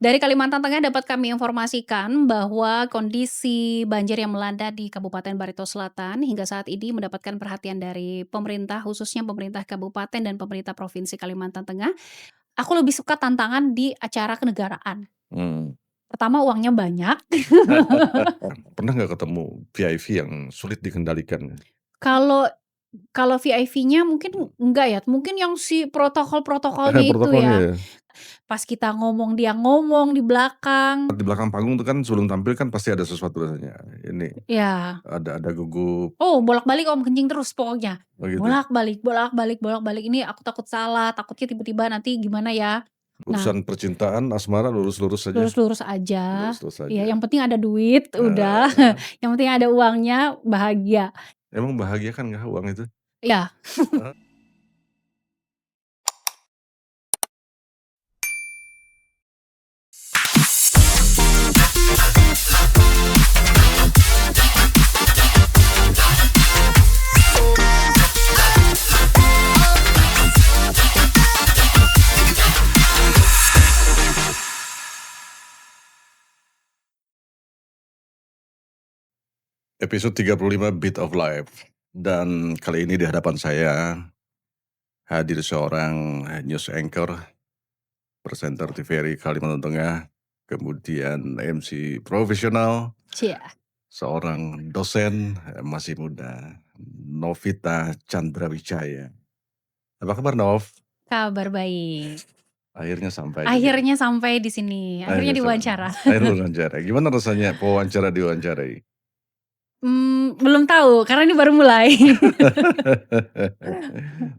Dari Kalimantan Tengah dapat kami informasikan bahwa kondisi banjir yang melanda di Kabupaten Barito Selatan hingga saat ini mendapatkan perhatian dari pemerintah, khususnya pemerintah kabupaten dan pemerintah provinsi Kalimantan Tengah. Aku lebih suka tantangan di acara kenegaraan. Mmm. Pertama uangnya banyak. Pernah nggak ketemu VIP yang sulit dikendalikan? Kalau kalau VIP-nya mungkin enggak ya, mungkin yang si protokol-protokolnya itu Protokolnya ya. ya? Pas kita ngomong, dia ngomong di belakang. Di belakang panggung tuh kan sebelum tampil kan pasti ada sesuatu rasanya, ini Ya. ada gugup. Oh, bolak-balik Om, kencing terus pokoknya. Oh gitu? Bolak-balik bolak-balik bolak-balik, ini aku takut salah, takutnya tiba-tiba nanti gimana ya. Nah, Urusan percintaan, asmara lurus-lurus saja? lurus-lurus aja, Lurus-lurus ya saja. yang penting ada duit, udah, yang penting ada uangnya, bahagia. Emang bahagia kan nggak uang itu? Iya. Heeh. Episode 35 Beat of Life, dan kali ini di hadapan saya hadir seorang news anchor, presenter TVRI Kalimantan Tengah, kemudian MC profesional, Cia. seorang dosen masih muda, Novita Chandrawijaya. Apa kabar Nov? Kabar baik. Akhirnya sampai juga. Akhirnya sampai di sini, akhirnya diwawancara. Akhirnya diwawancara. Gimana rasanya pewawancara diwawancarai? Belum tahu karena ini baru mulai.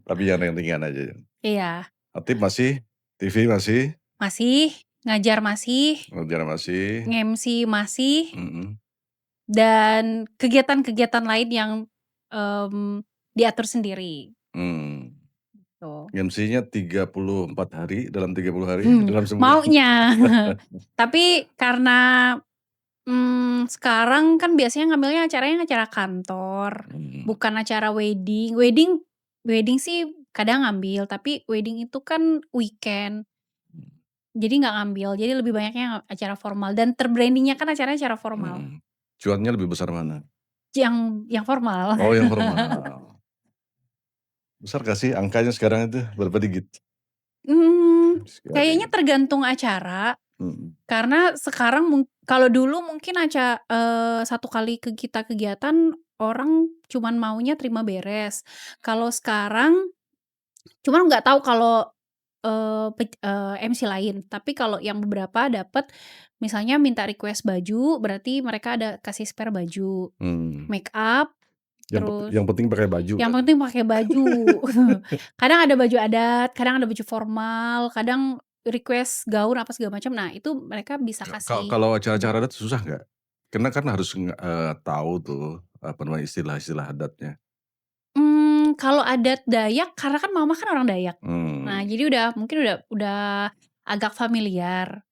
Tapi yang ringan aja. Iya. Aktif masih? TV masih? Masih, ngajar masih. Ngajar masih. Nge-MC masih. Mhm. Dan kegiatan-kegiatan lain yang, diatur sendiri. Gitu. MC-nya 34 hari, dalam 30 hari, dalam sebulan? Maunya. Tapi karena, sekarang kan biasanya ngambilnya acaranya acara kantor, bukan acara wedding. Wedding sih kadang ngambil, tapi wedding itu kan weekend. Jadi nggak ngambil, jadi lebih banyaknya acara formal dan ter-branding-nya kan acaranya acara formal. Cuannya lebih besar mana? Yang formal. Oh, yang formal. Besar gak sih angkanya sekarang itu, berapa digit? Kayaknya tergantung acara. Karena sekarang kalau dulu mungkin satu kali kegiatan orang cuman maunya terima beres. Kalau sekarang cuman nggak tahu kalau, MC lain, tapi kalau yang beberapa dapet misalnya minta request baju, berarti mereka ada kasih spare baju, make up, terus Yang penting pakai baju yang kan? penting pakai baju. Kadang ada baju adat, kadang ada baju formal, kadang request gaun apa segala macam. Nah, itu mereka bisa kasih. Kalau acara-acara adat susah nggak? Karena kan harus tahu tuh, apa namanya, istilah-istilah adatnya. Kalau adat Dayak, karena kan mama kan orang Dayak. Nah, jadi mungkin udah agak familiar,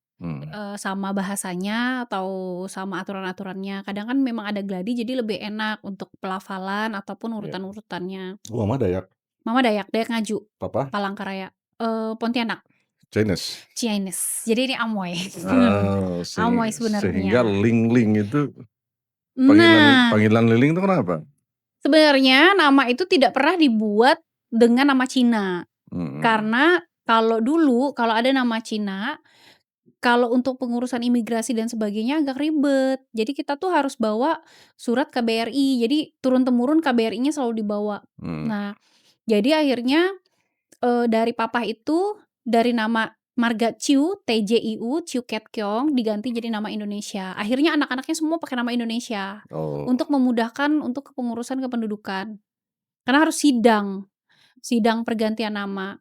sama bahasanya atau sama aturan-aturannya. Kadang kan memang ada gladi jadi lebih enak untuk pelafalan ataupun urutan-urutannya. Mama Dayak? Mama Dayak Ngaju, Papa? Palangkaraya, Pontianak. Chinese? Chinese, jadi ini Amoy. Oh, Amoy sehingga sebenarnya. Ling-Ling itu, Nah, panggilan Liling itu kenapa? sebenarnya nama itu tidak pernah dibuat dengan nama Cina. Karena kalau ada nama Cina, kalau untuk pengurusan imigrasi dan sebagainya agak ribet. Jadi kita tuh harus bawa surat KBRI, jadi turun-temurun KBRI-nya selalu dibawa. Nah, jadi akhirnya, dari papa itu, dari nama marga Ciu, TJIU, Ciu Kiat Kiong, diganti jadi nama Indonesia. Akhirnya anak-anaknya semua pakai nama Indonesia, untuk memudahkan untuk kepengurusan kependudukan. Karena harus sidang pergantian nama.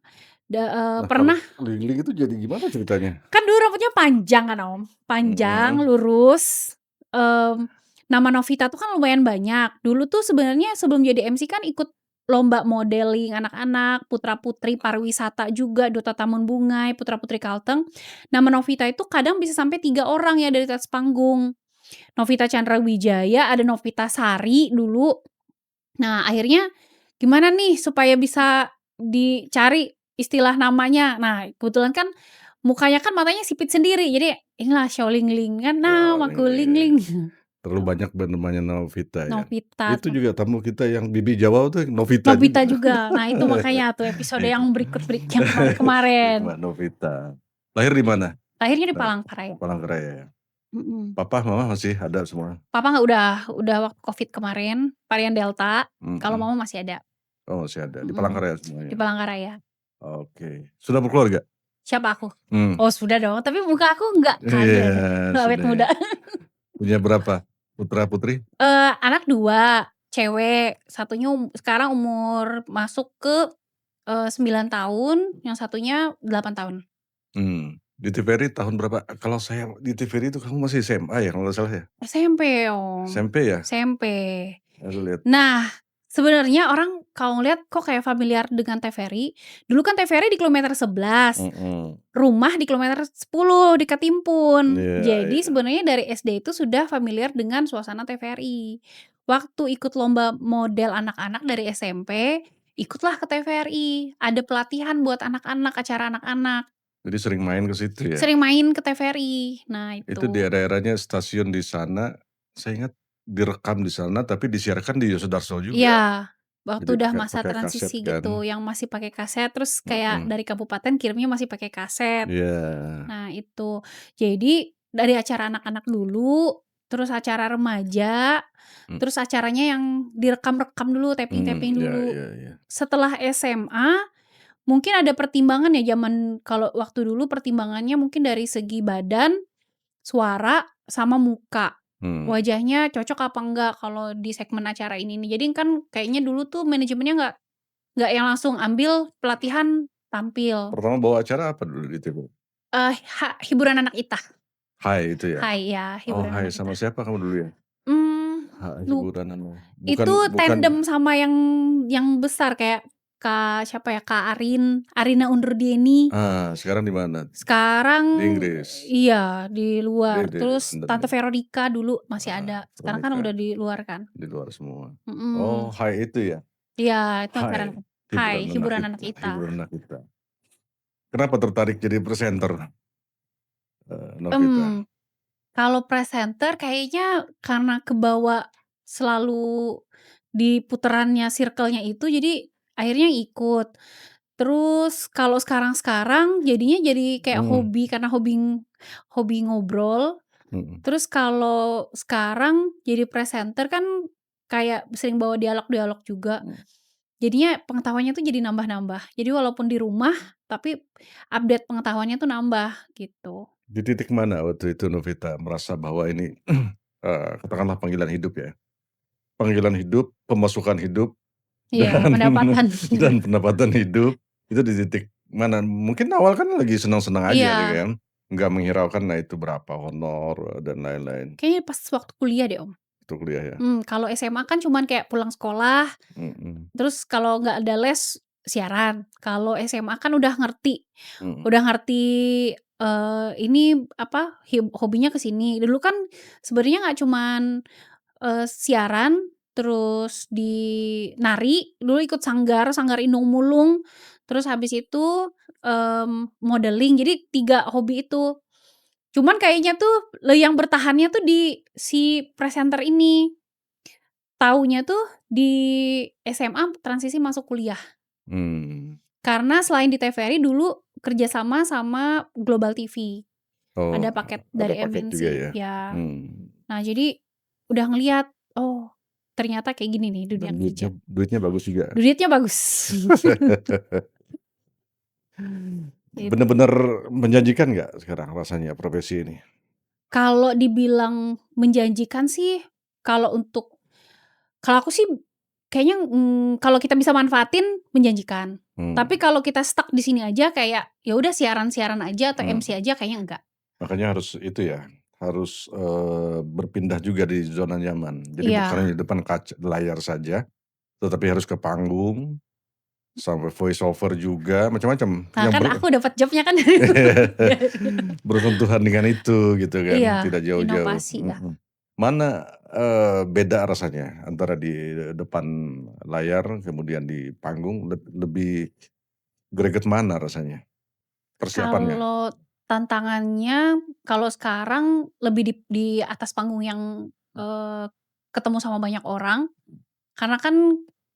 Pernah Ling-Ling itu jadi gimana ceritanya? kan dulu rambutnya panjang kan Om, panjang, lurus, nama Novita tuh kan lumayan banyak. Dulu tuh sebenarnya sebelum jadi MC kan ikut lomba modeling anak-anak, putra-putri pariwisata juga, Duta Taman Bungai, putra-putri Kalteng. Nama Novita itu kadang bisa sampai 3 orang ya dari atas panggung. Novita Chandrawijaya, ada Novita Sari dulu. Nah, akhirnya gimana nih supaya bisa dicari istilah namanya. Nah, kebetulan kan Mukanya kan matanya sipit sendiri, jadi inilah Xiaolingling kan, "Namaku Lingling." Terlalu banyak namanya Novita ya. Novita Itu tuh. juga tamu kita yang Bibi Jawa tuh Novita Nobita juga. juga. Nah itu makanya tuh episode yang yang kemarin-kemarin. Novita. Lahir di mana? Lahirnya di Palangkaraya. Palangkaraya ya. Mhm. Papa, mama masih ada semua? Papa nggak, udah waktu Covid kemarin, varian Delta. Kalau mama masih ada. Oh masih ada, di Mhm. Palangkaraya Di semuanya? Palangkaraya. Oke. Sudah berkeluarga? Siapa aku? Hmm. Oh sudah dong, tapi muka aku nggak Iya, ada, awet sudah muda. ya. Punya berapa putra putri? Anak 2, cewek, satunya sekarang umur masuk ke 9 tahun, yang satunya 8 tahun. Di TVRI tahun berapa? Kalau saya di TVRI itu kamu masih SMA ya kalau nggak salah ya? SMP Om. SMP ya? SMP. Aku lihat. Nah, sebenarnya orang kalau ngeliat kok kayak familiar dengan TVRI, dulu kan TVRI di kilometer 11, rumah di kilometer 10 di Katimpun. Jadi sebenarnya dari SD itu sudah familiar dengan suasana TVRI. Waktu ikut lomba model anak-anak dari SMP, ikutlah ke TVRI. Ada pelatihan buat anak-anak, acara anak-anak. Jadi sering main ke situ ya? Sering main ke TVRI. Nah Itu di era-eranya stasiun di sana, saya ingat direkam di sana tapi disiarkan di Yosudarso juga. Iya, waktu Jadi udah pakai masa transisi kaset kan? gitu, yang masih pakai kaset, terus kayak dari kabupaten kirimnya masih pakai kaset. Iya. Nah itu, jadi dari acara anak-anak dulu, terus acara remaja, terus acaranya yang direkam-rekam dulu, taping-taping dulu. Iya. Setelah SMA, mungkin ada pertimbangan ya kalau waktu dulu pertimbangannya mungkin dari segi badan, suara, sama muka. Wajahnya cocok apa enggak kalau di segmen acara ini nih. Jadi kan kayaknya dulu tuh manajemennya nggak yang langsung ambil pelatihan tampil. Pertama bawa acara apa dulu di TV? Hiburan Anak Ita. Hai itu ya? Hai, ya, Oh Hiburan Hai, Anak sama Ita. siapa kamu dulu ya? Hiburan Itu tandem sama yang besar kayak siapa ya, Kak Arina Undur-Dieni. Sekarang di mana? Sekarang Di Inggris? Iya, di luar. Di Terus London Tante ya? Veronica dulu masih ada. Sekarang kan Veronica. udah di luar kan. Di luar semua. Oh, Mhm. Hai itu ya? Iya, itu acara Hai, Hiburan Anak Ita. Hiburan Anak Ita. Kenapa tertarik jadi presenter, Novita? Kalau presenter kayaknya karena kebawa selalu di puterannya circle-nya itu, jadi akhirnya ikut. Terus kalau sekarang-sekarang jadinya jadi kayak hobi, karena hobi ngobrol. Terus kalau sekarang jadi presenter kan kayak sering bawa dialog-dialog juga. Jadinya pengetahuannya tuh jadi nambah-nambah. Jadi walaupun di rumah, tapi update pengetahuannya tuh nambah, gitu. Di titik mana waktu itu Novita merasa bahwa ini, katakanlah panggilan hidup ya? Panggilan hidup, pemasukan hidup, Iya, pendapatan. dan pendapatan hidup, itu di titik mana? Mungkin awal kan lagi senang-senang aja deh Iya. kan? Nggak menghiraukan, nah itu berapa honor dan lain-lain. Kayaknya pas waktu kuliah deh, Om. Itu kuliah ya? Kalau SMA kan cuman kayak pulang sekolah, terus kalau nggak ada les, siaran. Kalau SMA kan udah ngerti, ini apa, hobinya ke sini. Dulu kan sebenarnya nggak cuman, siaran, terus di nari, dulu ikut sanggar Inung Mulung, terus habis itu, modeling. Jadi 3 hobi itu. Cuman kayaknya tuh yang bertahannya tuh di si presenter ini. Taunya tuh di SMA transisi masuk kuliah. Karena selain di TVRI dulu kerjasama sama Global TV. Oh, Ada paket ada dari paket MNC. juga ya? Ya. Nah jadi udah ngelihat, oh ternyata kayak gini nih dunia Dan kerja. duitnya bagus juga? Duitnya bagus. Bener-bener menjanjikan nggak sekarang rasanya profesi ini? Kalau dibilang menjanjikan sih, kalau aku sih kayaknya, kalau kita bisa manfaatin menjanjikan. Tapi kalau kita stuck di sini aja kayak ya udah siaran-siaran aja atau MC aja kayaknya enggak. Makanya harus itu ya, harus, berpindah juga di zona nyaman. Jadi bukan Iya. hanya di depan layar saja, tetapi harus ke panggung, sampai voice over juga, macam-macam. Nah kan aku dapat job-nya kan bersentuhan dengan itu gitu kan, Iya, tidak jauh-jauh. inovasi lah. Mana, beda rasanya antara di depan layar kemudian di panggung lebih greget mana rasanya? Persiapannya? Kalau Tantangannya kalau sekarang lebih di atas panggung yang, eee, ketemu sama banyak orang, karena kan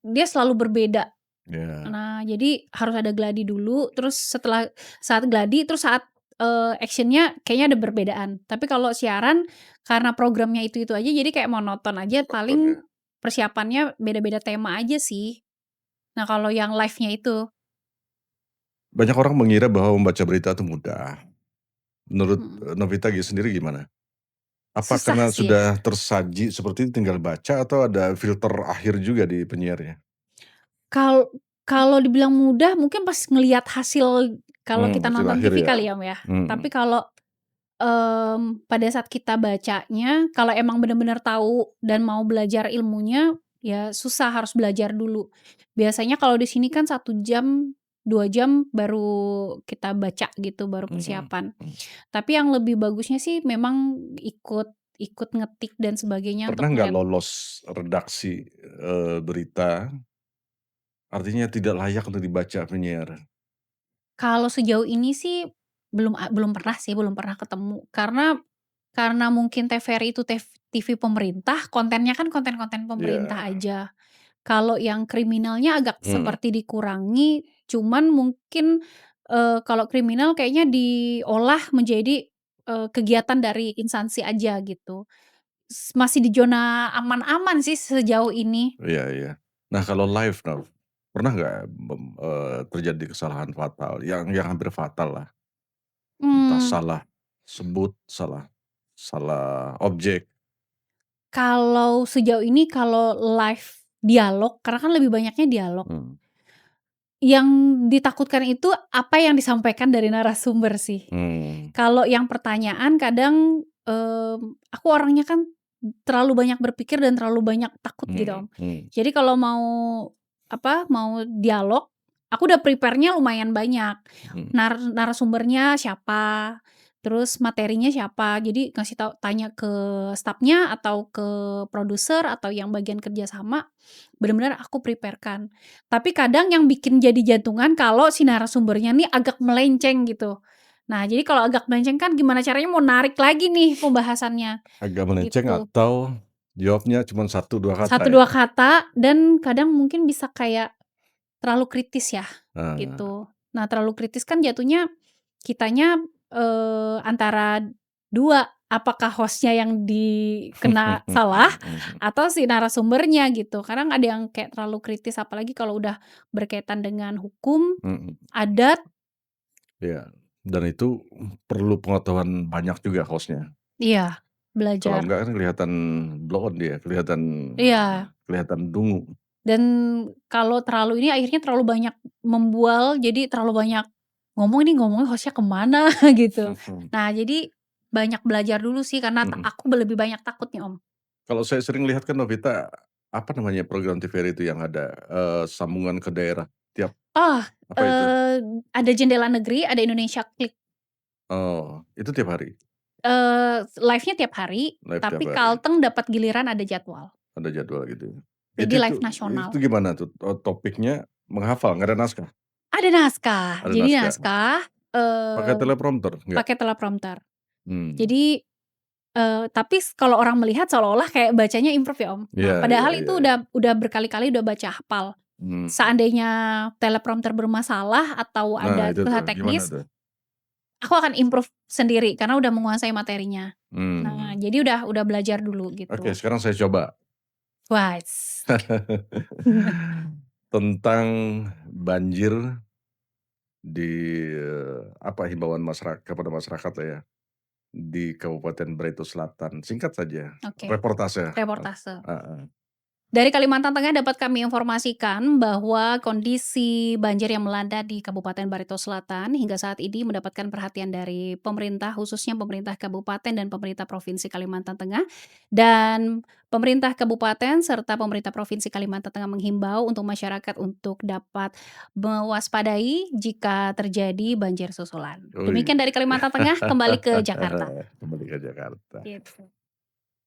dia selalu berbeda. Ya, Nah, jadi harus ada gladi dulu, terus setelah saat gladi, terus saat, action-nya kayaknya ada perbedaan. Tapi kalau siaran, karena programnya itu-itu aja, jadi kayak monoton aja, monoton ya. paling persiapannya beda-beda tema aja sih. Nah, kalau yang live-nya itu Banyak orang mengira bahwa membaca berita itu mudah. Menurut, mhm, Novita sendiri gimana? Apa susah karena sih. sudah tersaji seperti itu tinggal baca atau ada filter akhir juga di penyiarnya? Kal kalau dibilang mudah mungkin pas ngelihat hasil kalau kita Hasil nonton akhir TV ya? kali ya, Om, ya. Tapi Mhm, kalau pada saat kita bacanya, kalau emang bener-bener tahu dan mau belajar ilmunya, ya susah, harus belajar dulu. Biasanya kalau di sini kan 1 jam, 2 jam baru kita baca gitu, baru mhm, persiapan. mhm. Tapi yang lebih bagusnya sih memang ikut ikut ngetik dan sebagainya Pernah untuk nggak ngeliat. lolos redaksi, berita, artinya tidak layak untuk dibaca penyiar? Kalau sejauh ini sih belum pernah sih, belum pernah ketemu. Karena mungkin TVRI itu TV pemerintah, kontennya kan konten-konten pemerintah Iya, aja. Kalau yang kriminalnya agak mhm, seperti dikurangi, cuman mungkin, kalau kriminal kayaknya diolah menjadi, kegiatan dari instansi aja gitu. Masih di zona aman-aman sih sejauh ini. iya iya. Nah kalau live Nov, pernah nggak terjadi kesalahan fatal yang hampir fatal lah? Entah Mmm, salah sebut, salah salah objek, kalau sejauh ini kalau live dialog, karena kan lebih banyaknya dialog. mmm, Yang ditakutkan itu apa yang disampaikan dari narasumber sih. mmm, Kalau yang pertanyaan kadang, aku orangnya kan terlalu banyak berpikir dan terlalu banyak takut gitu, mhm Om. mhm Jadi kalau mau, mau dialog, aku udah prepare-nya lumayan banyak. mhm Narasumbernya siapa, terus materinya siapa, jadi ngasih tahu tanya ke stafnya atau ke produser atau yang bagian kerja sama, bener-bener aku prepare-kan. Tapi kadang yang bikin jadi jantungan kalau si narasumbernya nih agak melenceng gitu. Nah, jadi kalau agak melenceng kan gimana caranya mau narik lagi nih pembahasannya, agak melenceng gitu. atau jawabnya cuman 1, 2 kata Satu ya? 2 kata dan kadang mungkin bisa kayak terlalu kritis ya, Eee, gitu. Nah, terlalu kritis kan jatuhnya kitanya, antara 2, apakah host-nya yang dikena salah atau si narasumbernya gitu. Kadang ada yang kayak terlalu kritis apalagi kalau udah berkaitan dengan hukum, mhm, adat, iya, dan itu perlu pengetahuan banyak juga host-nya. iya, Kalau belajar. enggak kan kelihatan blow on dia, kelihatan Iya, kelihatan dungu. dan kalau terlalu ini akhirnya terlalu banyak membual, jadi terlalu banyak ngomong, ini ngomongnya host-nya ke mana gitu. Mhm Nah, jadi banyak belajar dulu sih karena mhm. aku lebih banyak takutnya, Om. Kalau saya sering lihat kan Novita, apa namanya program TVRI itu yang ada, sambungan ke daerah tiap Oh, apa itu? ada Jendela Negeri, ada Indonesia Klik, Oh, itu tiap hari? live-nya tiap hari, Live tiap tapi hari? Kalteng dapat giliran ada jadwal. Ada jadwal gitu ya? Jadi Itu live nasional. gimana tuh, topiknya menghafal, nggak ada naskah? Ada naskah, Ada jadi naskah? naskah, Pakai teleprompter? Nggak? pakai teleprompter. Mmm, Jadi, tapi kalau orang melihat seolah-olah kayak bacanya improve ya, Om. iya Nah, iya padahal iya itu iya. udah berkali-kali udah baca hafal. Mmm. Seandainya teleprompter bermasalah atau Nah ada itu tuh, kesalahan gimana teknis, tuh? aku akan improve sendiri karena udah menguasai materinya. Nah, Mmm. jadi udah belajar dulu Oke, gitu. sekarang saya coba. Wais. Tentang banjir di, apa, himbauan kepada masyarakat lah ya, di Kabupaten Barito Selatan. Singkat saja, Oke, reportase. reportase. Heeh. Dari Kalimantan Tengah dapat kami informasikan bahwa kondisi banjir yang melanda di Kabupaten Barito Selatan hingga saat ini mendapatkan perhatian dari pemerintah, khususnya pemerintah kabupaten dan pemerintah provinsi Kalimantan Tengah. Dan pemerintah kabupaten serta pemerintah provinsi Kalimantan Tengah menghimbau untuk masyarakat untuk dapat mewaspadai jika terjadi banjir susulan. Wih. Demikian dari Kalimantan Tengah, kembali ke Jakarta. Kembali ke Jakarta. Gitu.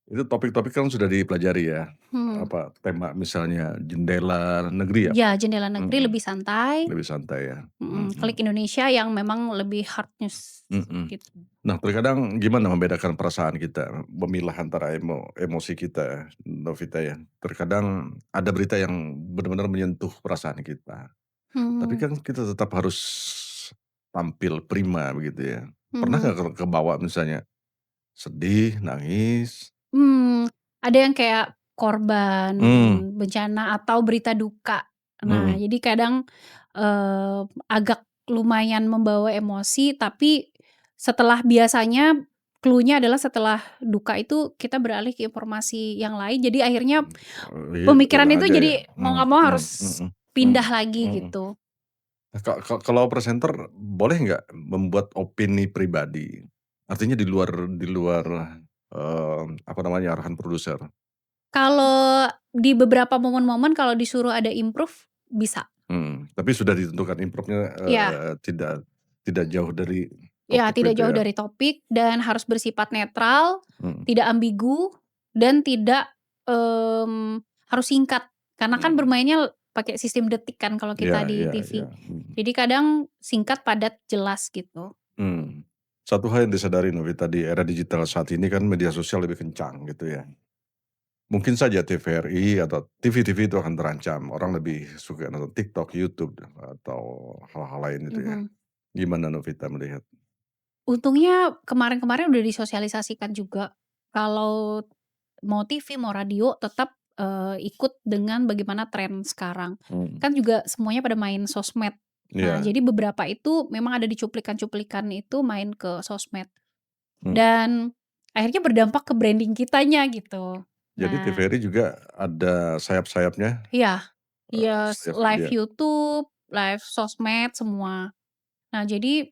Itu topik-topik kan sudah dipelajari ya, Hmm. tema misalnya jendela negeri Ya, Jendela Negeri Mhm, lebih santai, lebih santai ya, Klik mhm, Indonesia yang memang lebih hard news mhm. gitu. Nah, terkadang gimana membedakan perasaan kita, memilah antara emosi kita, Novita ya. Terkadang ada berita yang benar-benar menyentuh perasaan kita, tapi Mhm, kan kita tetap harus tampil prima begitu ya. Pernah mhm. nggak kebawa misalnya sedih, nangis? Mmm, ada yang kayak korban Mmm, bencana atau berita duka. Nah, mhm, jadi kadang, agak lumayan membawa emosi, tapi setelah biasanya clue-nya adalah setelah duka itu kita beralih ke informasi yang lain, jadi akhirnya iya betul pemikiran itu aja ya, jadi mau nggak mau harus mhm, mhm, pindah lagi mhm. gitu. Nah, kalau presenter boleh nggak membuat opini pribadi? Artinya di luar, apa namanya, arahan produser? Kalau di beberapa momen-momen kalau disuruh ada improve, bisa. Tapi sudah ditentukan improve-nya, Iya. tidak tidak jauh dari Ya, topik tidak begitu jauh ya? dari topik dan harus bersifat netral, Mhm, tidak ambigu, dan tidak, harus singkat. Karena kan mhm. bermainnya pakai sistem detik kan kalau Iya kita di iya iya, TV. mhm, Jadi kadang singkat, padat, jelas gitu. mmm. Satu hal yang disadari Novita di era digital saat ini kan media sosial lebih kencang gitu ya. Mungkin saja TVRI atau TV-TV itu akan terancam, orang lebih suka nonton TikTok, YouTube, atau hal-hal lain itu ya. Mhm. Gimana Novita melihat? Untungnya kemarin-kemarin udah disosialisasikan juga, kalau mau TV, mau radio tetap, ikut dengan bagaimana tren sekarang. Mhm, Kan juga semuanya pada main sosmed. Nah, iya, jadi beberapa itu memang ada di cuplikan-cuplikan itu main ke sosmed mhm. dan akhirnya berdampak ke branding kitanya gitu. Jadi Nah, TVRI juga ada sayap-sayapnya, iya, iya, sayap live dia YouTube, live sosmed, semua. Nah, jadi,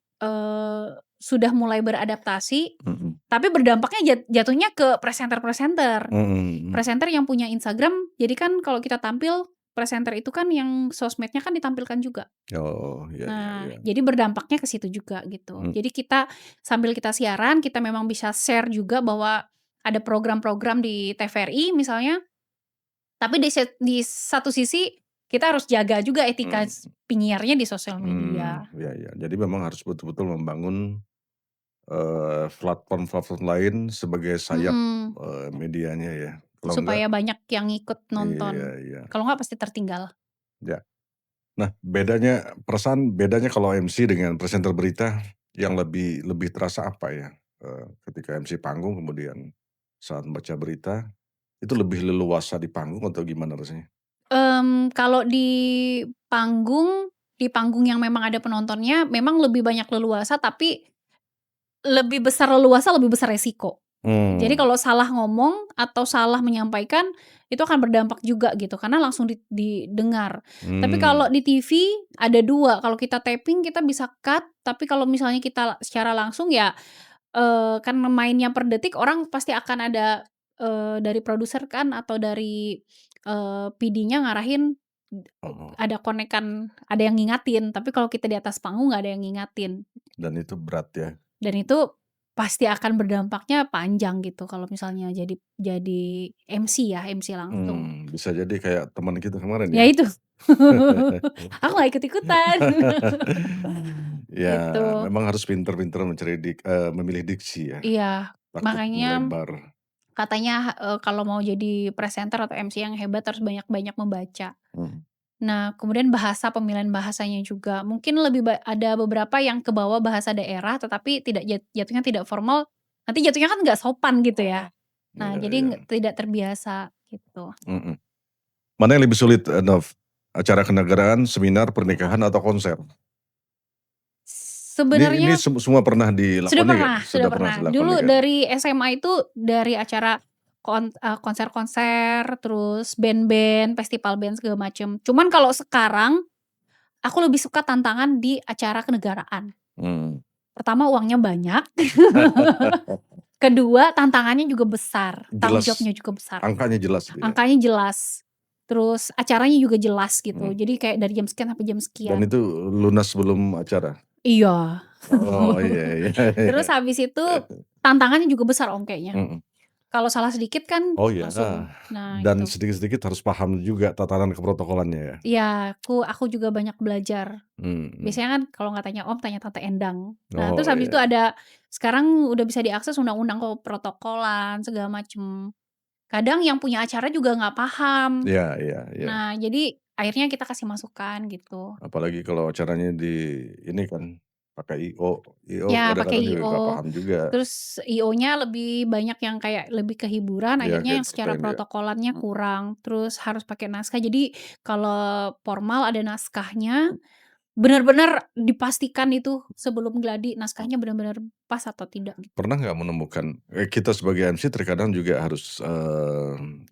sudah mulai beradaptasi, mhm, tapi berdampaknya jatuhnya ke presenter-presenter. mhm mhm. Presenter yang punya Instagram, jadi kan kalau kita tampil, presenter itu kan yang sosmednya kan ditampilkan juga. Oh, iya iya Nah, iya, jadi berdampaknya ke situ juga gitu. mhm Jadi kita sambil kita siaran, kita memang bisa share juga bahwa ada program-program di TVRI misalnya, tapi di satu sisi kita harus jaga juga etika mhm, penyiarnya di sosial media. iya iya. Jadi memang harus betul-betul membangun, platform-platform lain sebagai sayap, Mhm, medianya ya. Kalau enggak supaya banyak yang ikut iya nonton. iya, Kalau nggak pasti tertinggal. ya. Nah, bedanya kalau MC dengan presenter berita yang lebih lebih terasa apa ya? Ketika MC panggung kemudian saat baca berita, itu lebih leluasa di panggung atau gimana rasanya? Kalau di panggung yang memang ada penontonnya memang lebih banyak leluasa, tapi lebih besar leluasa, lebih besar resiko. Jadi Mmm, kalau salah ngomong atau salah menyampaikan, itu akan berdampak juga gitu, karena langsung didengar. Tapi mmm, kalau di TV ada 2, kalau kita taping kita bisa cut, tapi kalau misalnya kita secara langsung ya, kan mainnya per detik orang pasti akan ada, dari produser kan atau dari, PD-nya ngarahin, oh, ada konekan, ada yang ngingatin, tapi kalau kita di atas panggung nggak ada yang ngingatin. dan itu berat ya? Dan itu pasti akan berdampaknya panjang gitu kalau misalnya jadi MC ya, MC langsung. Bisa jadi kayak teman kita kemarin Ya ya? itu. Aku nggak ikut-ikutan. Ya, Gitu. memang harus pintar-pintar memilih diksi ya, Iya, takut makanya melebar. katanya, kalau mau jadi presenter atau MC yang hebat harus banyak-banyak membaca. Mhm, Nah, kemudian bahasa, pemilihan bahasanya juga. Mungkin lebih ada beberapa yang kebawa bahasa daerah tetapi tidak jatuhnya tidak formal, nanti jatuhnya kan nggak sopan gitu ya. Nah, iya jadi iya, tidak terbiasa gitu. mhm. Mana yang lebih sulit, Nov? Acara kenegaraan, seminar, pernikahan, atau konser? Ini Sebenarnya semua pernah sudah dilakoni nggak? pernah sudah Sudah pernah pernah. dilakoni Dulu kan? dari SMA itu dari acara konser-konser, terus band-band, festival band segala macem. Cuman kalau sekarang, aku lebih suka tantangan di acara kenegaraan. Mmm. Pertama uangnya banyak, kedua tantangannya juga besar, tanggung Jelas, jawabnya juga besar, angkanya jelas gitu ya? angkanya jelas, terus acaranya juga jelas gitu. Mhm, Jadi kayak dari jam sekian sampai jam dan sekian. itu lunas sebelum acara? Iya. Oh, iya iya Terus iya. habis itu tantangannya juga besar ongkenya. Mhm. Kalau salah sedikit kan Oh ya, langsung nah dan itu. sedikit-sedikit harus paham juga tatanan keprotokolannya ya? Iya, aku juga banyak belajar. Mhm. Biasanya kan kalau nggak tanya om, tanya tante Endang. Nah, terus Oh habis itu iya. ada sekarang udah bisa diakses undang-undang keprotokolan segala macem. Kadang yang punya acara juga nggak paham. Iya iya iya. Nah, jadi akhirnya kita kasih masukan gitu. Apalagi kalau acaranya di ini kan, pakai I.O. I.O. Ya pakai kadang-kadang juga nggak I.O, paham juga. terus I.O.-nya lebih banyak yang kayak lebih ke hiburan, Iya akhirnya kayak yang secara entertain ya. protokolannya Mhm. kurang, terus harus pakai naskah. Jadi kalau formal ada naskahnya, benar-benar dipastikan itu sebelum gladi naskahnya benar-benar pas atau tidak gitu. Pernah nggak menemukan kita sebagai MC terkadang juga harus,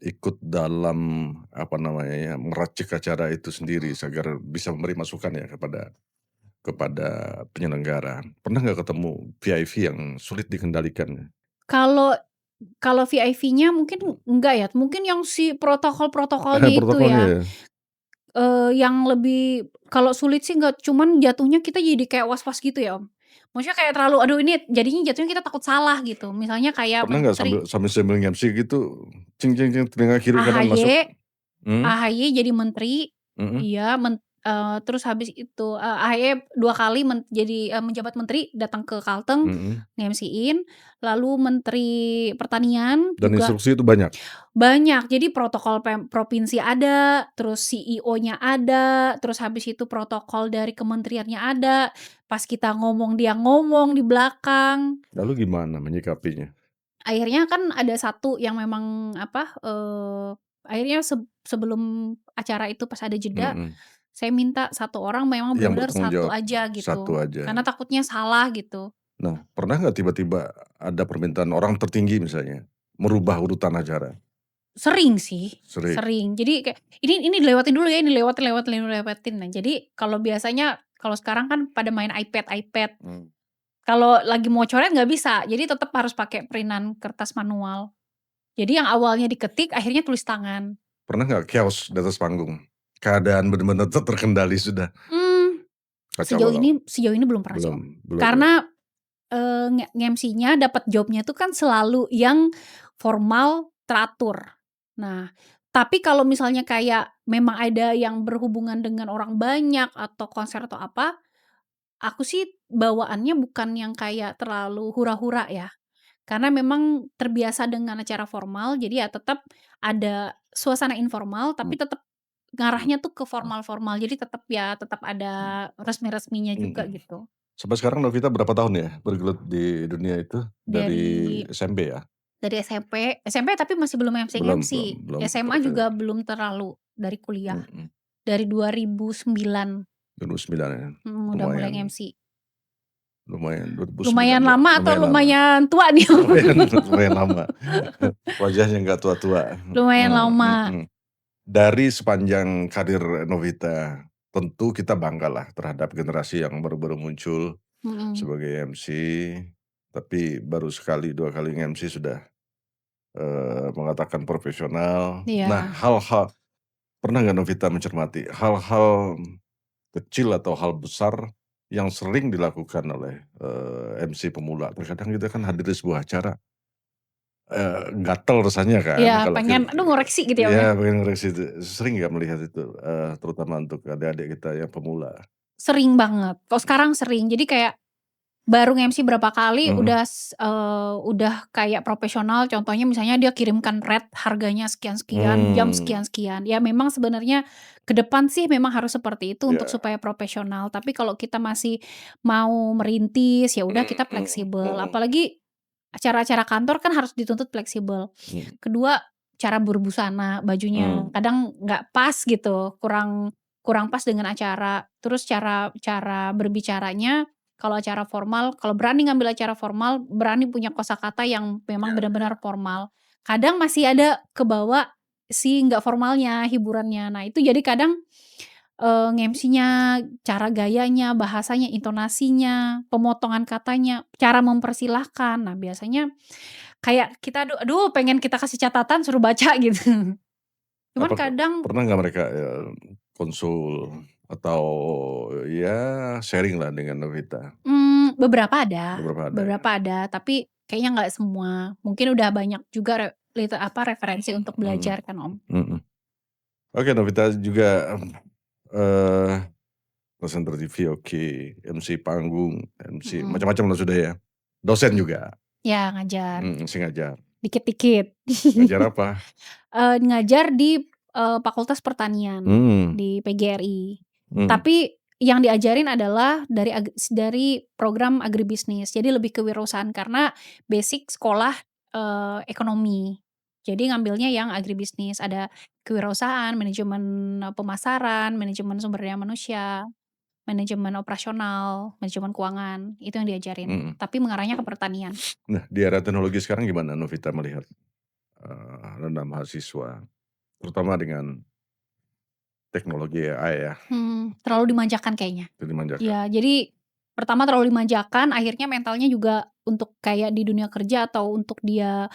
ikut dalam, apa namanya ya, meracik acara itu sendiri agar bisa memberi masukan ya kepada penyelenggara. Pernah nggak ketemu VIP yang sulit dikendalikan? Kalau kalau VIP-nya mungkin enggak ya, mungkin yang si protokol-protokolnya itu Protokolnya ya. ya? Yang lebih kalau sulit sih enggak, cuman jatuhnya kita jadi kayak was-was gitu ya, Om. Maksudnya kayak terlalu aduh ini jadinya jatuhnya kita takut salah gitu. Misalnya kayak Pernah nggak sambil menteri sambil nge-MC gitu, telinga kiri kanan masuk? AHY Mhm AHY jadi menteri, mhm iya terus habis itu, AHY 2 kali menjabat menteri datang ke Kalteng, mhm, nge-MC-in, lalu menteri pertanian dan juga instruksi itu banyak? banyak. Jadi protokol provinsi ada, terus CEO-nya ada, terus habis itu protokol dari kementeriannya ada, pas kita ngomong dia ngomong di belakang. Lalu gimana menyikapinya? Akhirnya kan ada satu yang memang apa, akhirnya sebelum acara itu pas ada jeda, Mhm, saya minta satu orang memang yang bener-bener bertanggung satu jawab, aja satu gitu, aja. karena takutnya salah gitu. Nah, pernah nggak tiba-tiba ada permintaan orang tertinggi misalnya, merubah urutan acara? Sering sih, Sering? sering. Jadi kayak, "Ini dilewatin dulu ya, ini dilewatin." Nah, jadi kalau biasanya kalau sekarang kan pada main iPad. Mmm. Kalau lagi mau coret nggak bisa, jadi tetep harus pakai printan kertas manual. Jadi yang awalnya diketik akhirnya tulis tangan. Pernah nggak chaos di atas panggung? Keadaan benar-benar terkendali sudah, Mmm, kacau sejauh balau? ini sejauh ini belum pernah sih, Belum Om. belum ya? Karena, nge-MC-nya dapat job-nya tuh kan selalu yang formal, teratur. Nah, tapi kalau misalnya kayak memang ada yang berhubungan dengan orang banyak atau konser atau apa, aku sih bawaannya bukan yang kayak terlalu hura-hura ya. Karena memang terbiasa dengan acara formal, jadi ya tetap ada suasana informal, Mmm, tapi tetap ngarahnya tuh ke formal-formal. Jadi tetap ada resmi-resminya juga mhm. gitu. Sampai sekarang Novita berapa tahun ya bergelut di dunia itu? Dari Dari SMP ya? dari SMP tapi masih belum Belum MC-nge-MC. belum belum SMA juga belum terlalu, dari kuliah. mhm, Dari 2009, 2009 ya? udah mulai Lumayan nge-MC. lumayan 2009 Lumayan lama atau lumayan lama. lumayan tua nih? Lumayan lumayan lama. Wajahnya nggak tua-tua, Lumayan lama. mhm. Dari sepanjang karir Novita, tentu kita banggalah terhadap generasi yang baru-baru muncul Mhm, sebagai MC, tapi baru sekali, 2 kali nge-MC sudah, mengatakan profesional. Nah, iya. hal-hal pernah nggak Novita mencermati hal-hal kecil atau hal besar yang sering dilakukan oleh, MC pemula? Terkadang kita kan hadir di sebuah acara, gatel rasanya kan Iya, kalau pengen aduh ngoreksi gitu ya, Om, ya? iya pengen ngoreksi itu. Sering nggak melihat itu, terutama untuk adik-adik kita yang pemula? Sering banget, kalau sekarang sering. Jadi kayak baru nge-MC berapa kali Mhm, udah kayak profesional, contohnya misalnya dia kirimkan rate harganya sekian-sekian, jam mmm, sekian-sekian. Ya memang sebenarnya ke depan sih memang harus seperti itu untuk iya, supaya profesional, tapi kalau kita masih mau merintis, ya udah mhm kita mhm fleksibel. mhm, Apalagi acara-acara kantor kan harus dituntut fleksibel. mhm, Kedua, cara berbusana, bajunya mmm, kadang nggak pas gitu, kurang kurang pas dengan acara. Terus cara cara berbicaranya kalau acara formal, kalau berani ngambil acara formal, berani punya kosakata yang memang iya iya, benar-benar formal. Kadang masih ada kebawa si nggak formalnya, hiburannya. Nah itu jadi kadang, nge-MC-nya, cara gayanya, bahasanya, intonasinya, pemotongan katanya, cara mempersilahkan. Nah biasanya kayak kita aduh aduh pengen kita kasih catatan suruh baca gitu. Cuman kadang pernah nggak mereka, konsul atau ya sharing-lah dengan Novita? beberapa ada Beberapa ada ya? beberapa ada, tapi kayaknya nggak semua, mungkin udah banyak juga referensi untuk Mhm, belajar kan, Om. mhm. Oke, Novita juga, presenter TV oke, MC panggung, MC Mhm, macam-macam lah sudah ya. Dosen mhm. juga, Ya ngajar, MC ngajar. dikit-dikit. Ngajar apa? Ngajar di, Fakultas Pertanian, Mmm, di PGRI. mhm, Tapi yang diajarin adalah dari program agribisnis, jadi lebih kewirausahaan karena basic sekolah, ekonomi. Jadi ngambilnya yang agribisnis, ada kewirausahaan, manajemen, pemasaran, manajemen sumber daya manusia, manajemen operasional, manajemen keuangan, itu yang diajarin, mhm. tapi mengarahnya ke pertanian. Nah, di era teknologi sekarang gimana Novita melihat, rendah mahasiswa, terutama dengan teknologi AI ya, Terlalu dimanjakan kayaknya. itu dimanjakan? Iya, jadi pertama terlalu dimanjakan, akhirnya mentalnya juga untuk kayak di dunia kerja atau untuk dia,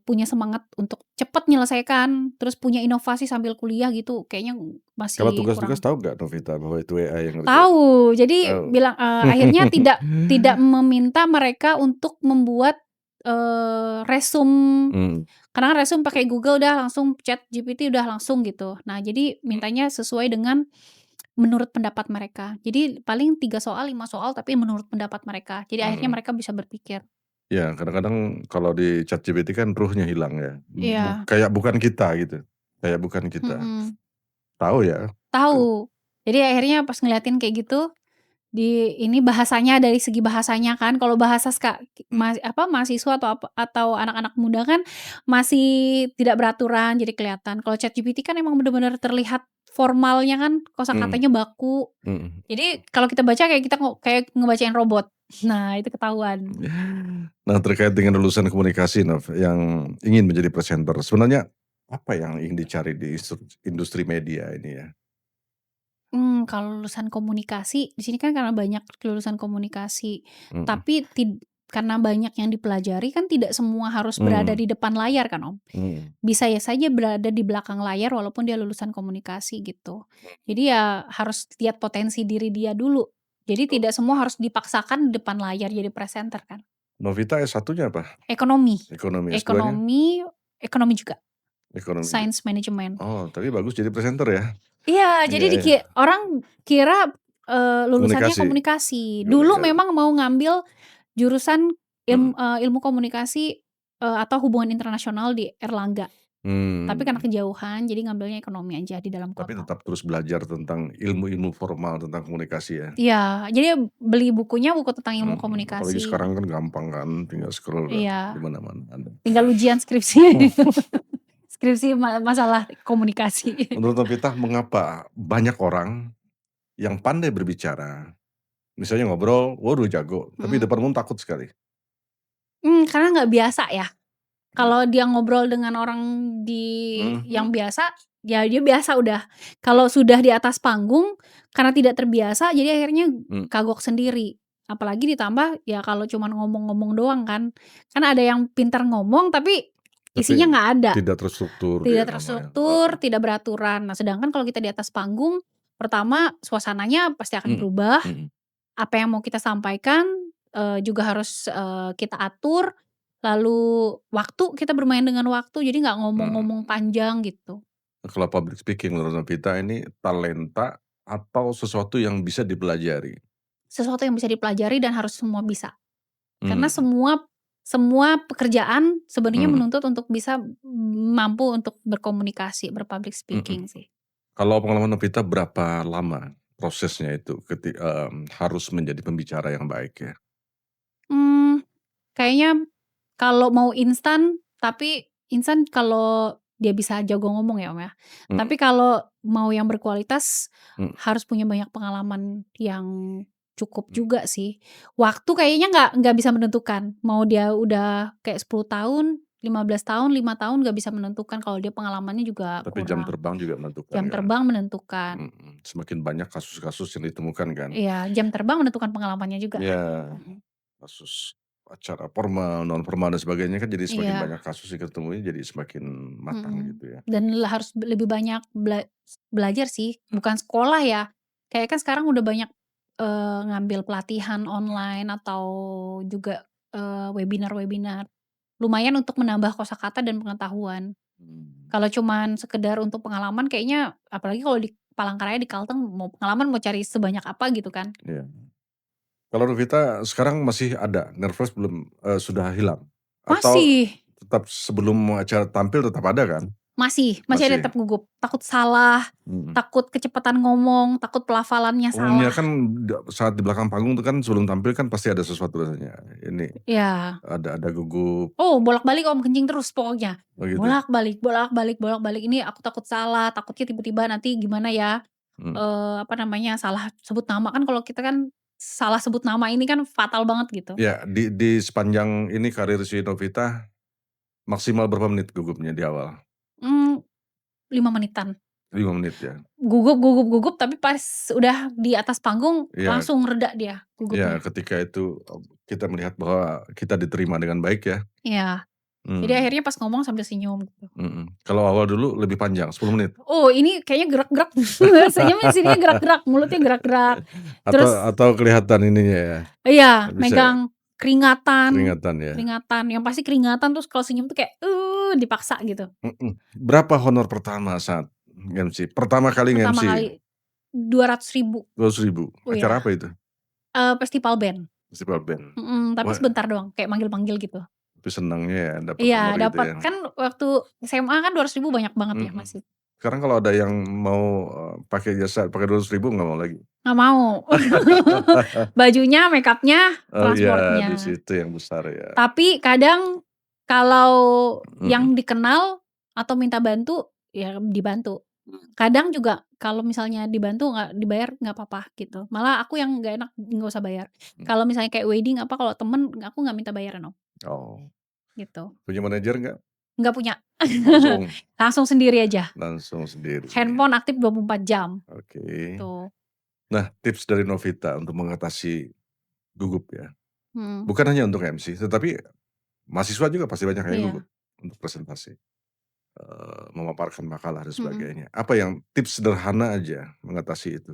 punya semangat untuk cepet nyelesaikan, terus punya inovasi sambil kuliah gitu, kayaknya Kalau masih tugas-tugas kurang. tahu nggak Novita bahwa itu AI yang ngerjain? Tahu, jadi Tahu? bilang akhirnya tidak meminta mereka untuk membuat, resume, Mmm, karena kan resume pakai Google udah langsung ChatGPT udah langsung gitu. Nah, jadi mintanya sesuai dengan menurut pendapat mereka. Jadi paling 3 soal, 5 soal, tapi menurut pendapat mereka. Jadi akhirnya mhm. mereka bisa berpikir. Ya, kadang-kadang kalau di ChatGPT kan ruhnya hilang ya, Iya, kayak bukan kita gitu, kayak bukan kita. mhm, Tahu ya? Eee, tahu. Jadi akhirnya pas ngeliatin kayak gitu, ini bahasanya dari segi bahasanya kan, kalau bahasa mmm, mahasiswa atau anak-anak muda kan masih tidak beraturan, jadi kelihatan. Kalau ChatGPT kan emang bener-bener terlihat formalnya kan, mhm, kosakatanya baku. mhm. Jadi kalau kita baca kayak kita kayak ngebacain robot. Nah, itu ketahuan. Nah, terkait dengan lulusan komunikasi Nov, yang ingin menjadi presenter, sebenarnya apa yang ingin dicari di industri media ini ya? Kalau lulusan komunikasi, di sini kan karena banyak lulusan komunikasi, Mhm, tapi karena banyak yang dipelajari kan tidak semua harus berada mmm, di depan layar kan, Om. mhm, Bisa ya saja berada di belakang layar walaupun dia lulusan komunikasi gitu. Jadi ya harus lihat potensi diri dia dulu. Jadi oh, tidak semua harus dipaksakan di depan layar jadi presenter kan. Novita S1-nya apa? Ekonomi, Ekonomi, S2-nya? ekonomi ekonomi juga, Ekonomi juga. Science Management. Oh, tapi bagus jadi presenter ya? Iya, Iya jadi iya, orang kira, lulusannya komunikasi komunikasi. Dulu komunikasi, memang mau ngambil jurusan mhm, ilmu komunikasi, atau hubungan internasional di Erlangga, tapi karena mmm. kejauhan jadi ngambilnya ekonomi aja di dalam Tapi kota. tetap terus belajar tentang ilmu-ilmu formal tentang komunikasi ya? Iya, jadi beli bukunya, buku tentang ilmu Apalagi komunikasi. sekarang kan gampang kan, tinggal scroll udah di Iya, mana-mana ada. tinggal ujian skripsi. Skripsi masalah komunikasi. Menurut Novita mengapa banyak orang yang pandai berbicara, misalnya ngobrol, waduh jago, tapi Mhm. depan umum takut sekali? Karena nggak biasa ya. Mmm, Kalau dia ngobrol dengan orang mhm, yang biasa, ya dia biasa udah. Kalau sudah di atas panggung, karena tidak terbiasa, jadi akhirnya mmm, kagok sendiri. Apalagi ditambah ya kalau cuman ngomong-ngomong doang kan. Kan ada yang pintar ngomong tapi isinya tapi nggak ada, tidak terstruktur dia tidak namanya, terstruktur, tidak beraturan. Nah, sedangkan kalau kita di atas panggung, pertama suasananya pasti akan mhm, berubah, mhm, apa yang mau kita sampaikan, juga harus, kita atur, lalu waktu kita bermain dengan waktu, jadi nggak mhm. ngomong-ngomong panjang gitu. Kalau public speaking menurut Novita ini talenta atau sesuatu yang bisa dipelajari? Sesuatu yang bisa dipelajari dan harus semua bisa. Karena Mmm, semua pekerjaan sebenarnya mhm, menuntut untuk bisa mampu untuk berkomunikasi, berpublic mhm. speaking sih. Kalau pengalaman Novita berapa lama prosesnya itu harus menjadi pembicara yang baik ya? Mmm, Kayaknya kalau mau instan, tapi instan kalau dia bisa jago ngomong ya, Om, ya. Mhm, Tapi kalau mau yang berkualitas, mhm, harus punya banyak pengalaman yang cukup mmm. juga sih. Waktu kayaknya nggak bisa menentukan, mau dia udah kayak 10 tahun, 15 tahun, 5 tahun nggak bisa menentukan kalau dia pengalamannya juga Tapi jam kurang. terbang juga menentukan Jam kan? terbang menentukan. Semakin banyak kasus-kasus yang ditemukan kan? Iya, jam terbang menentukan pengalamannya juga kan. Ya, Mhm. kasus acara formal, non formal dan sebagainya kan jadi semakin Iya. banyak kasus yang ketemunya jadi semakin matang Mhm, gitu ya. dan harus lebih banyak belajar sih, bukan sekolah ya. Kayak kan sekarang udah banyak, ngambil pelatihan online atau juga webinar-webinar. Lumayan untuk menambah kosakata dan pengetahuan. Mmm. Kalau cuman sekedar untuk pengalaman kayaknya apalagi kalau di Palangkaraya, di Kalteng mau pengalaman mau cari sebanyak apa gitu kan. Iya. Kalau Novita sekarang masih ada, nervous belum, sudah hilang? Atau Masih tetap sebelum acara tampil tetap ada kan? masih ada Masih? tetap gugup, takut salah, Mhm. takut kecepatan ngomong, takut pelafalannya Umumnya salah. kan saat di belakang panggung tuh kan sebelum tampil kan pasti ada sesuatu rasanya, ini Iya. ada gugup, Oh, bolak-balik Om, kencing terus pokoknya. oh gitu? Bolak-balik bolak-balik bolak-balik, ini aku takut salah, takutnya tiba-tiba nanti gimana ya, Mhm. apa namanya, salah sebut nama, kan kalau kita kan salah sebut nama ini kan fatal banget gitu. Ya di sepanjang ini karir si Novita, maksimal berapa menit gugupnya di awal? Mmm, 5 menitan. 5 menit ya? Gugup gugup gugup, tapi pas udah di atas panggung Iya langsung reda dia iya, gugupnya. ketika itu, kita melihat bahwa kita diterima dengan baik ya? Iya, jadi Mmm, akhirnya pas ngomong sambil senyum gitu. mhm. Kalau awal dulu lebih panjang 10 menit? Oh, ini kayaknya gerak-gerak, senyumnya sininya gerak-gerak, mulutnya gerak-gerak, Atau terus atau kelihatan ininya ya, iya, bisa ya, megang keringatan keringatan ya? keringatan, yang pasti keringatan terus kalau senyum tuh kayak, dipaksa gitu. Mhm. Berapa honor pertama saat nge-MC? Pertama kali Pertama nge-MC? kali 200.000. 200.000. Oh Acara ya, apa itu? festival band, Festival band? tapi Wah, sebentar doang, kayak manggil-manggil gitu. tapi senangnya ya dapat Iya, honor gitu dapat. ya? Kan waktu SMA kan 200.000 banyak banget ya Mhm. masih. Sekarang kalau ada yang mau, pakai jasa pakai 200.000 nggak mau lagi? Nggak mau. Bajunya, makeupnya, Oh iya, di transportnya. situ yang besar ya. Tapi kadang kalau Mhm. yang dikenal atau minta bantu, ya dibantu. Kadang juga kalau misalnya dibantu nggak dibayar nggak apa-apa gitu. Malah aku yang nggak enak nggak usah bayar. Mmm. Kalau misalnya kayak wedding apa kalau temen aku nggak minta bayaran Om, Oh, gitu. punya manajer nggak? Nggak punya. Langsung Langsung sendiri aja. langsung sendiri. Handphone aktif 24 jam, Oke. tuh. Nah, tips dari Novita untuk mengatasi gugup ya, Mhm, bukan hanya untuk MC, tetapi mahasiswa juga pasti banyak yang iya, gugup untuk presentasi, memaparkan makalah dan mhm. sebagainya. Apa yang tips sederhana aja mengatasi itu?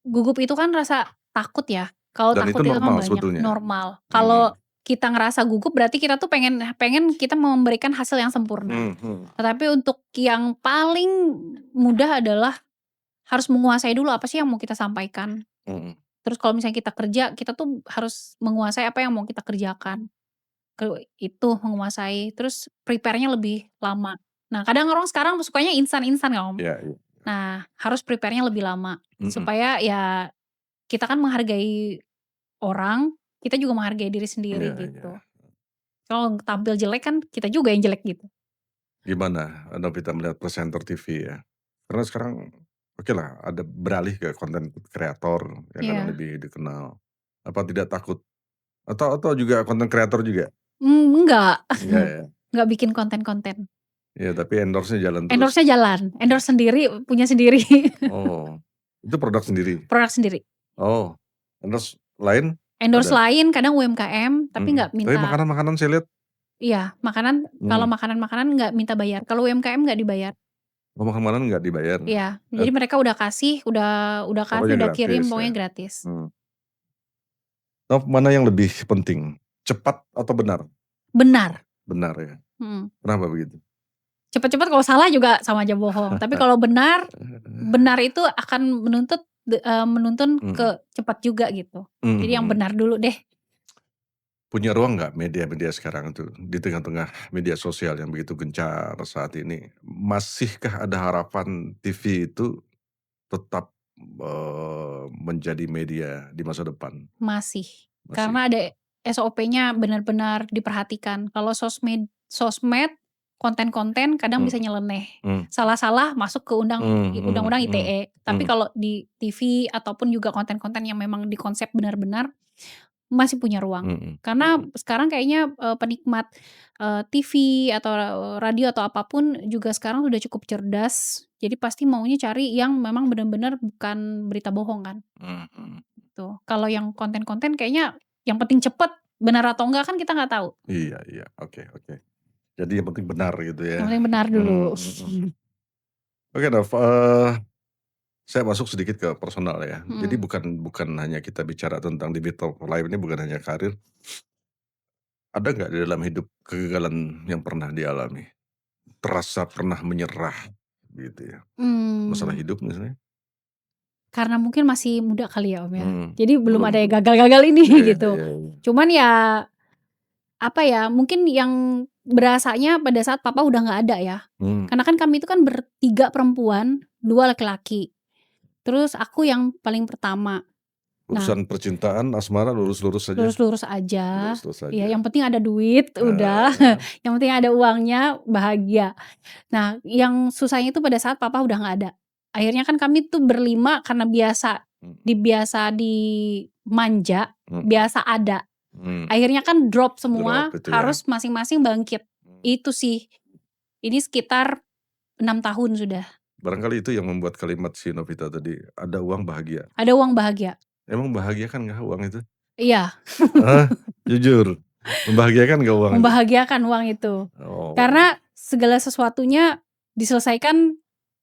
Gugup itu kan rasa takut ya, kalau Dan takut itu itu kan normal banyak, sebetulnya? normal. Kalau Mhm. kita ngerasa gugup berarti kita tuh pengen pengen kita memberikan hasil yang sempurna. Mhm. Tetapi untuk yang paling mudah adalah harus menguasai dulu apa sih yang mau kita sampaikan. Mhm. Terus kalau misalnya kita kerja, kita tuh harus menguasai apa yang mau kita kerjakan. Itu menguasai, terus prepare-nya lebih lama. Nah, kadang orang sekarang sukanya instan-instan ya, Om. Iya iya. Nah, harus prepare-nya lebih lama Mhm. supaya ya kita kan menghargai orang, kita juga menghargai diri sendiri Iya gitu. iya. Kalau tampil jelek kan kita juga yang jelek gitu. Gimana Novita melihat presenter TV ya? Karena sekarang okelah ada beralih ke konten kreator yang kadang Iya. lebih dikenal. Apa tidak takut? Atau juga konten kreator juga? Enggak, Enggak ya? enggak bikin konten-konten. Iya tapi endorse-nya jalan terus? Endorse-nya jalan, endorse sendiri, punya sendiri, Oh, itu produk sendiri? produk sendiri. Oh, endorse lain Endorse ada? lain kadang UMKM, tapi Mhm. nggak Tapi minta makanan-makanan saya lihat iya, makanan kalau mhm. makanan-makanan nggak minta bayar, kalau UMKM nggak dibayar. Oh makanan nggak dibayar? Iya, Et jadi mereka udah kasih, udah kasih, pokoknya udah kirim, gratis ya? pokoknya gratis. Mmm. Mana yang lebih penting? Cepat atau benar? Benar, Benar ya? mhm. Kenapa begitu? Cepet-cepet kalau salah juga sama aja bohong, tapi kalau benar, benar itu akan menuntun Mhm. ke cepat juga gitu. Mmm, Jadi yang mhm. benar dulu deh. Punya ruang nggak media-media sekarang tuh, di tengah-tengah media sosial yang begitu gencar saat ini, masihkah ada harapan TV itu tetap, menjadi media di masa depan? Masih, Masih? karena ada SOP-nya benar-benar diperhatikan. Kalau sosmed, konten-konten kadang Mmm, bisa nyeleneh. mmm, Salah-salah masuk ke mhm undang-undang mhm ITE. Tapi mhm kalau di TV ataupun juga konten-konten yang memang dikonsep benar-benar, masih punya ruang. mhm Karena mhm sekarang kayaknya, penikmat, TV atau radio atau apapun juga sekarang udah cukup cerdas, jadi pasti maunya cari yang memang benar-benar bukan berita bohong kan. mhm mhm. Tuh, kalau yang konten-konten kayaknya yang penting cepet, benar atau enggak kan kita nggak tahu, Iya iya, oke oke. Jadi yang penting benar gitu ya? yang penting benar Mmm, dulu. mhm. Oke Nov, saya masuk sedikit ke personal ya. Jadi Mhm, bukan bukan hanya kita bicara tentang di Beat Live ini bukan hanya karir, Ada nggak di dalam hidup kegagalan yang pernah dialami? Terasa pernah menyerah gitu ya, masalah Mmm. hidup misalnya? Karena mungkin masih muda kali ya, Om, ya. Jadi belum Belum ada yang belum. gagal-gagal ini Iya gitu. iya iya. Cuman ya, apa ya, mungkin yang berasanya pada saat papa udah nggak ada ya. Mmm. Karena kan kami itu kan bertiga perempuan, 2 laki-laki. Terus aku yang paling pertama. Nah, Urusan percintaan, asmara lurus-lurus saja? lurus-lurus aja, Lurus-lurus ya saja. yang penting ada duit, udah, Eee, yang penting ada uangnya, bahagia. Nah, yang susahnya itu pada saat papa udah nggak ada. Akhirnya kan kami tuh berlima karena mhm biasa dimanja, mhm biasa ada. mhm. Akhirnya kan drop Drop semua, itu ya? harus masing-masing bangkit. Mmm. Itu sih, ini sekitar 6 tahun sudah. Barangkali itu yang membuat kalimat si Novita tadi, "Ada uang bahagia." Ada uang bahagia. Emang membahagiakan nggak uang itu? Iya, Hah? Jujur? Membahagiakan nggak uang itu? membahagiakan uang itu. Oh, Karena segala sesuatunya diselesaikan,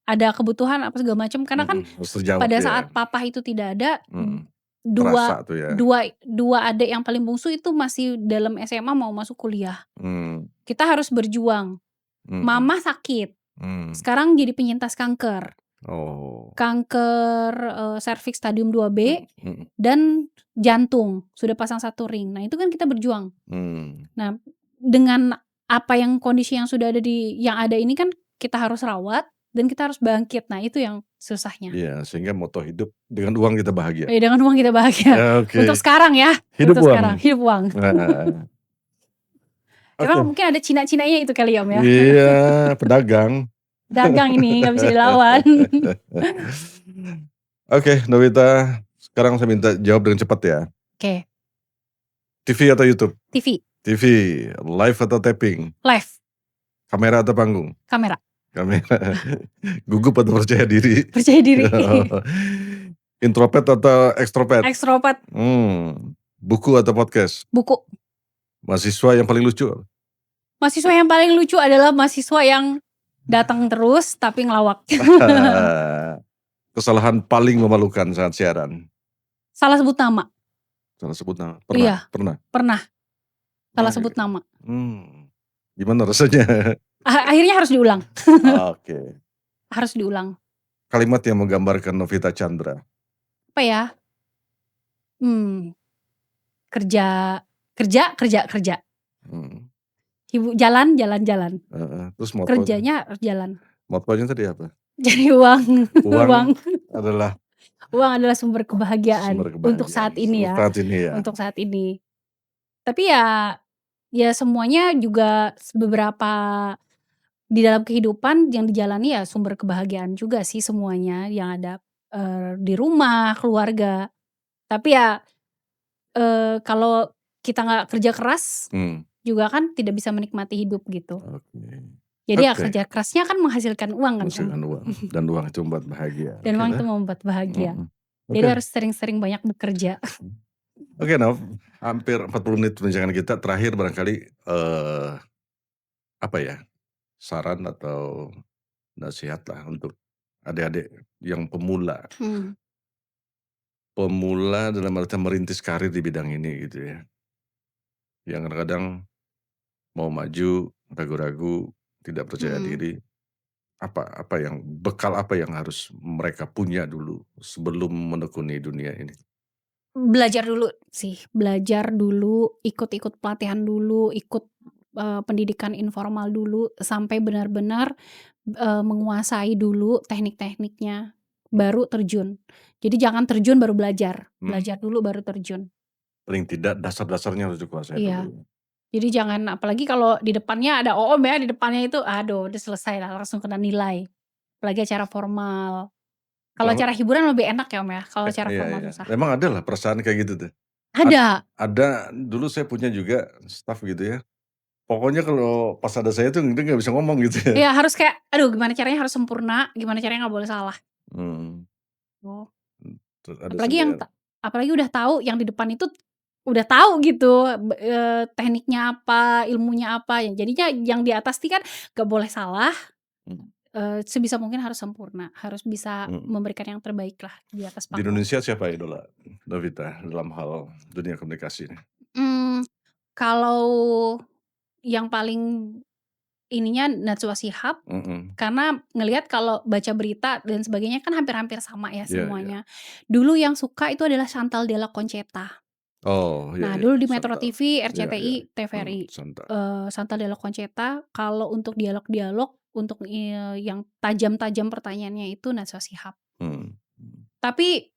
ada kebutuhan apa segala macam, karena kan harus terjawab pada ya? saat papa itu tidak ada, Mhm, terasa dua tuh ya? dua dua adik yang paling bungsu itu masih dalam SMA mau masuk kuliah. Mmm, Kita harus berjuang. mhm, Mama sakit, mmm, sekarang jadi penyintas kanker. oh, Kanker, serviks stadium 2B mhm mhm, dan jantung, sudah pasang 1 ring. Nah, itu kan kita berjuang. mmm, Nah, dengan apa yang kondisi yang sudah ada yang ada ini kan kita harus rawat dan kita harus bangkit. Nah, itu yang susahnya. iya sehingga moto hidup dengan uang kita bahagia. Dengan uang kita bahagia. Untuk Oke, sekarang ya, hidup untuk sekarang, uang. hidup uang. Heeh, Karena oke. mungkin ada Cina-Cinanya itu kali ya, Om, ya. Iya, pedagang. Dagang ini nggak bisa dilawan. Oke, Novita, sekarang saya minta jawab dengan cepat ya. Oke, TV atau YouTube? TV, TV, live atau tapping? live, Kamera atau panggung? kamera, Kamera. Gugup atau percaya diri? percaya diri. Introvert atau ekstrovert? Ekstrovert, Buku atau podcast? buku. Mahasiswa yang paling lucu? Mahasiswa yang paling lucu adalah mahasiswa yang datang terus tapi ngelawak. Kesalahan paling memalukan saat siaran? Salah sebut nama. Salah sebut nama? Pernah? Iya, Pernah? pernah salah Pernah sebut juga? nama. Gimana rasanya? Akhirnya harus diulang, Oke. harus diulang. Kalimat yang menggambarkan Novita Chandra? Apa ya, mmm, kerja kerja kerja kerja. Mmm, Jalan jalan jalan. heeh, terus Kerjanya harus jalan. motonya tadi apa? Cari uang, uang. Uang adalah Uang adalah sumber kebahagiaan sumber untuk kebahagiaan saat ini ya, saat ini ya? untuk saat ini. Tapi ya semuanya juga beberapa di dalam kehidupan yang dijalani ya sumber kebahagiaan juga sih semuanya yang ada, di rumah, keluarga. Tapi ya, kalau kita nggak kerja keras, Mmm, juga kan tidak bisa menikmati hidup gitu. oke. Jadi ya Oke, kerja kerasnya kan menghasilkan uang kan, Om. menghasilkan uang dan uang itu membuat bahagia, Dan oke uang itu deh, membuat bahagia. mhm, Jadi oke. harus sering-sering banyak bekerja. Oke Nov, hampir 40 menit perbincangan kita, terakhir barangkali, apa ya, saran atau nasihatlah untuk adik-adik yang pemula. Mhm, Pemula dalam artian merintis karir di bidang ini gitu ya, yang kadang-kadang mau maju, ragu-ragu, tidak percaya mhm. diri, bekal apa yang harus mereka punya dulu sebelum menekuni dunia ini? Belajar dulu sih, belajar dulu, ikut-ikut pelatihan dulu, ikut, pendidikan informal dulu, sampai benar-benar, menguasai dulu teknik-tekniknya, baru terjun. Jadi jangan terjun baru belajar, Mmm, belajar dulu baru terjun. paling tidak dasar-dasarnya harus dikuasai Iya, dulu. jadi jangan apalagi kalau di depannya ada OOM ya, di depannya itu, aduh udah selesai lah, langsung kena nilai. Apalagi acara formal. Kalau Kalau acara hiburan lebih enak ya, Om, ya, kalau acara iya formal iya, susah. memang ada lah perasaan kayak gitu tuh. Ad Ada. ada dulu saya punya juga staf gitu ya, pokoknya kalau pas ada saya tuh dia nggak bisa ngomong gitu ya. Iya harus kayak, aduh gimana caranya harus sempurna, gimana caranya nggak boleh salah. Mmm, Oh. terus ada Apalagi yang senior. apalagi udah tahu yang di depan itu, udah tahu gitu, tekniknya apa, ilmunya apa, ya jadinya yang di atas nih kan nggak boleh salah, Mhm sebisa mungkin harus sempurna, harus bisa mhm. memberikan yang terbaik lah di atas Di panggung. Indonesia siapa idola Novita dalam hal dunia komunikasi ini? Mmm. Kalau yang paling ininya Najwa Shihab, Mhm. karena ngelihat kalau baca berita dan sebagainya kan hampir-hampir sama ya Iya iya. semuanya. Dulu yang suka itu adalah Chantal Della Concetta. Oh, iya Nah, iya, dulu di Metro Santal. TV, Iya iya. RCTI, TVRI, Santal. Chantal Della Concetta, kalau untuk dialog-dialog, untuk, yang tajam-tajam pertanyaannya itu Najwa Shihab. Mhm, mhm. Tapi,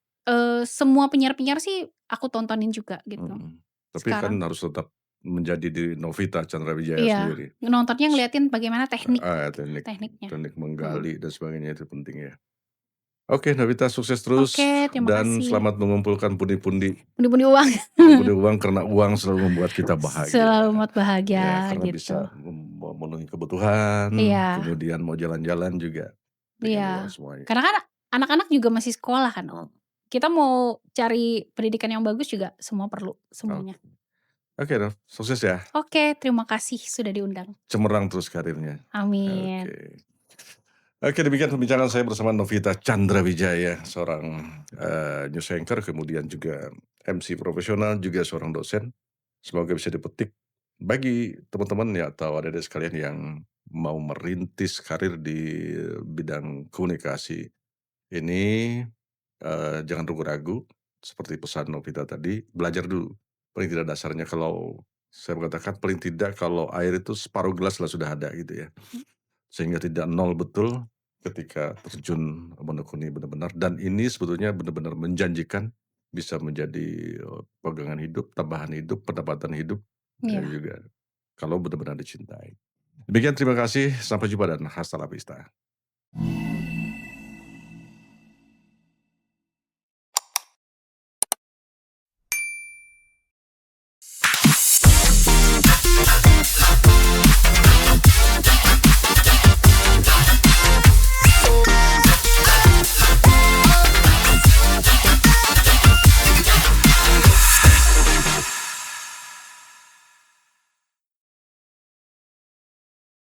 semua penyiar-penyiar sih aku tontonin juga gitu, Mhm. Tapi kan sekarang. harus tetap menjadi diri Novita Chandrawinata Iya, sendiri. nontonnya ngeliatin bagaimana teknik Teknik tekniknya. teknik Mhm. menggali dan sebagainya itu penting ya. Oke Novita sukses terus Oke, terima dan kasih. selamat mengumpulkan pundi-pundi. Pundi-pundi uang. Pundi-pundi uang karena uang selalu membuat kita bahagia. Selalu membuat Ya bahagia karena bisa gitu. memenuhi kebutuhan, Iya kemudian mau jalan-jalan juga dengan uang iya. semuanya. Karena kan anak-anak juga masih sekolah kan, kita mau cari pendidikan yang bagus juga semua perlu, Oke. semuanya. Oke Nov, sukses ya. Oke, terima kasih sudah diundang. Cemerlang terus karirnya. Amin. Oke. Oke demikian perbincangan saya bersama Novita Chandrawinata, seorang, news anchor kemudian juga MC profesional, juga seorang dosen. Semoga bisa dipetik bagi teman-teman ya atau adik-adik sekalian yang mau merintis karir di bidang komunikasi ini, jangan ragu-ragu seperti pesan Novita tadi, belajar dulu. Paling tidak dasarnya kalau saya mengatakan paling tidak kalau air itu separuh gelas lah sudah ada gitu ya. Sehingga tidak nol betul ketika terjun menekuni benar-benar dan ini sebetulnya benar-benar menjanjikan bisa menjadi, pegangan hidup, tambahan hidup, pendapatan hidup, Iya. juga kalau benar-benar dicintai. Demikian terima kasih, sampai jumpa dan hasta la vista.